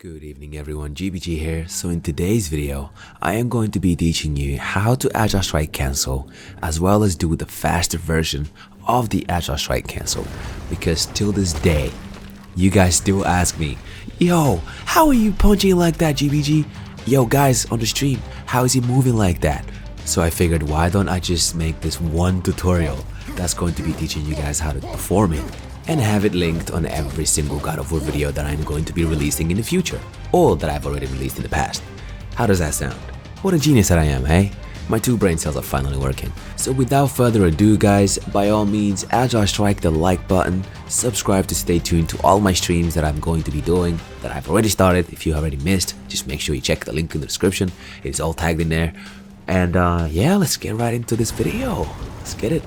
Good evening everyone, GBG here. So in today's video, I am going to be teaching you how to Agile Strike cancel as well as do the faster version of the Agile Strike cancel. Because till this day, you guys still ask me, yo, how are you punching like that, GBG? Yo guys on the stream, how is he moving like that? So I figured, why don't I just make this one tutorial that's going to be teaching you guys how to perform it, and have it linked on every single God of War video that I'm going to be releasing in the future, or that I've already released in the past. How does that sound? What a genius that I am, hey? My two brain cells are finally working. So without further ado guys, by all means, Agile Strike the like button, subscribe to stay tuned to all my streams that I'm going to be doing, that I've already started. If you already missed, just make sure you check the link in the description, it's all tagged in there. And yeah, let's get right into this video. Let's get it.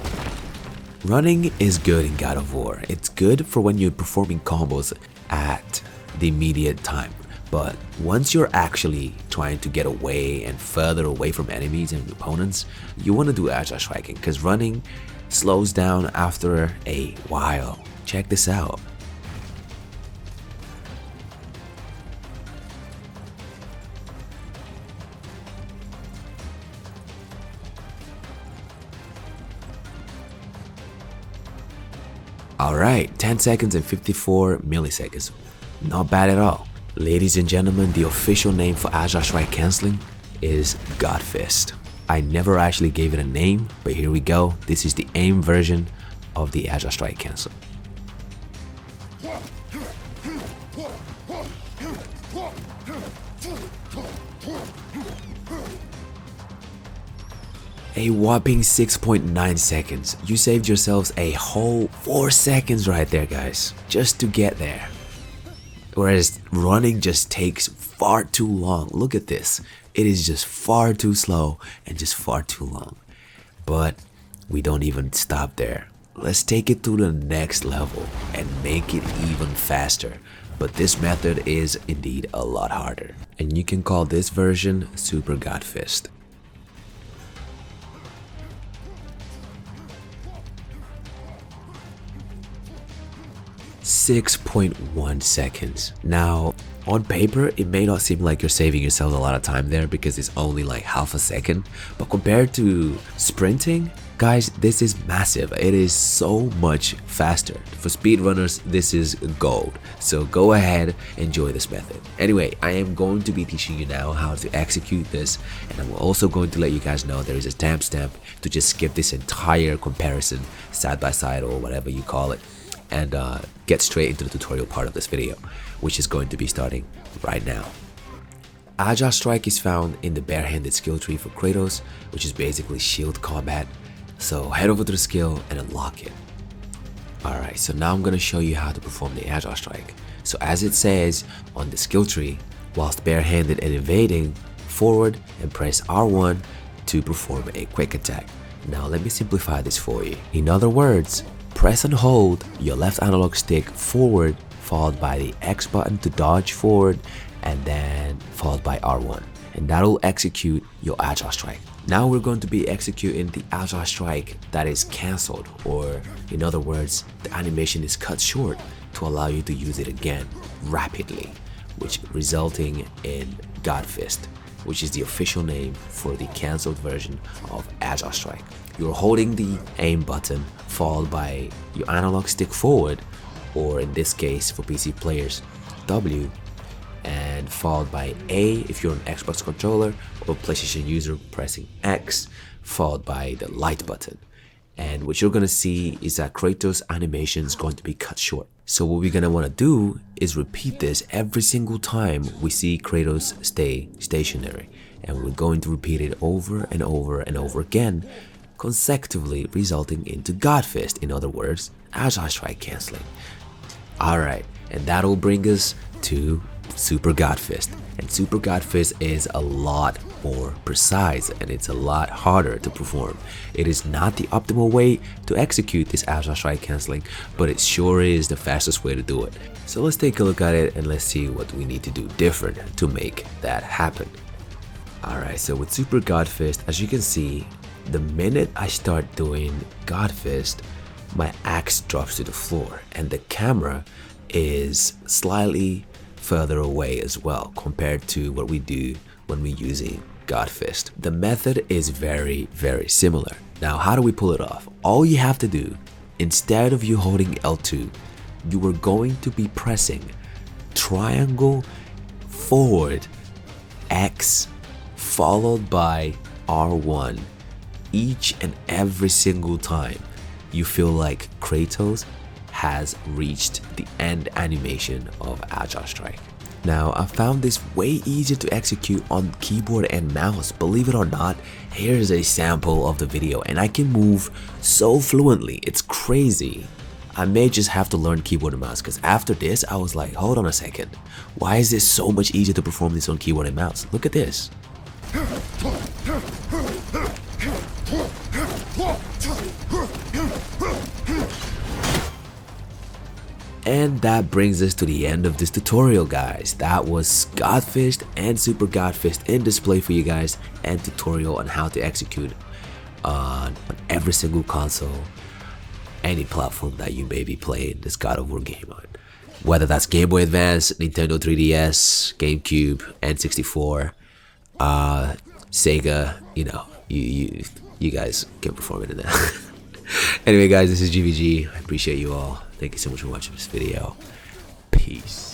Running is good in God of War. It's good for when you're performing combos at the immediate time. But once you're actually trying to get away and further away from enemies and opponents, you want to do Agile Striking because running slows down after a while. Check this out. Alright, 10 seconds and 54 milliseconds. Not bad at all. Ladies and gentlemen, the official name for Agile Strike cancelling is Godfist. I never actually gave it a name, but here we go. This is the AIM version of the Agile Strike cancel. A whopping 6.9 seconds. You saved yourselves a whole 4 seconds right there, guys, just to get there. Whereas running just takes far too long. Look at this. It is just far too slow and just far too long. But we don't even stop there. Let's take it to the next level and make it even faster. But this method is indeed a lot harder. And you can call this version Super Godfist. 6.1 seconds. Now, on paper, it may not seem like you're saving yourself a lot of time there because it's only like half a second, but compared to sprinting, guys, this is massive. It is so much faster. For speedrunners, this is gold. So go ahead, enjoy this method. Anyway, I am going to be teaching you now how to execute this, and I'm also going to let you guys know there is a timestamp to just skip this entire comparison side by side or whatever you call it, and get straight into the tutorial part of this video, which is going to be starting right now. Agile Strike is found in the barehanded skill tree for Kratos, which is basically shield combat. So head over to the skill and unlock it. Alright, so now I'm going to show you how to perform the Agile Strike. So as it says on the skill tree, whilst barehanded and evading, forward and press R1 to perform a quick attack. Now let me simplify this for you. In other words, press and hold your left analog stick forward, followed by the X button to dodge forward, and then followed by R1. And that will execute your Agile Strike. Now we're going to be executing the Agile Strike that is cancelled, or in other words, the animation is cut short to allow you to use it again rapidly, which resulting in Godfist, which is the official name for the cancelled version of Agile Strike. You're holding the aim button followed by your analog stick forward, or in this case for PC players, W, and followed by A if you're an Xbox controller, or PlayStation user pressing X, followed by the light button. And what you're gonna see is that Kratos' animation is going to be cut short. So what we're gonna wanna do is repeat this every single time we see Kratos stay stationary. And we're going to repeat it over and over and over again, consecutively, resulting into Godfist, in other words, Agile Strike cancelling. Alright, and that'll bring us to Super Godfist. And Super Godfist is a lot more precise and it's a lot harder to perform. It is not the optimal way to execute this Agile Strike cancelling, but it sure is the fastest way to do it. So let's take a look at it and let's see what we need to do different to make that happen. Alright, so with Super Godfist, as you can see, the minute I start doing Godfist, my axe drops to the floor and the camera is slightly further away as well compared to what we do when we're using God Fist. The method is very similar. Now, how do we pull it off? All you have to do, instead of you holding L2, you are going to be pressing triangle forward X followed by R1 each and every single time you feel like Kratos has reached the end animation of Agile Strike. Now, I found this way easier to execute on keyboard and mouse. Believe it or not, here's a sample of the video and I can move so fluently, it's crazy. I may just have to learn keyboard and mouse because after this I was like, hold on a second, why is this so much easier to perform this on keyboard and mouse? Look at this. And that brings us to the end of this tutorial, guys. That was God Fist and Super God Fist in display for you guys, and tutorial on how to execute on every single console, any platform that you may be playing this God of War game on. Whether that's Game Boy Advance, Nintendo 3DS, GameCube, N64, Sega, you know, you guys can perform it in that. Anyway, guys, this is GVG. I appreciate you all. Thank you so much for watching this video. Peace.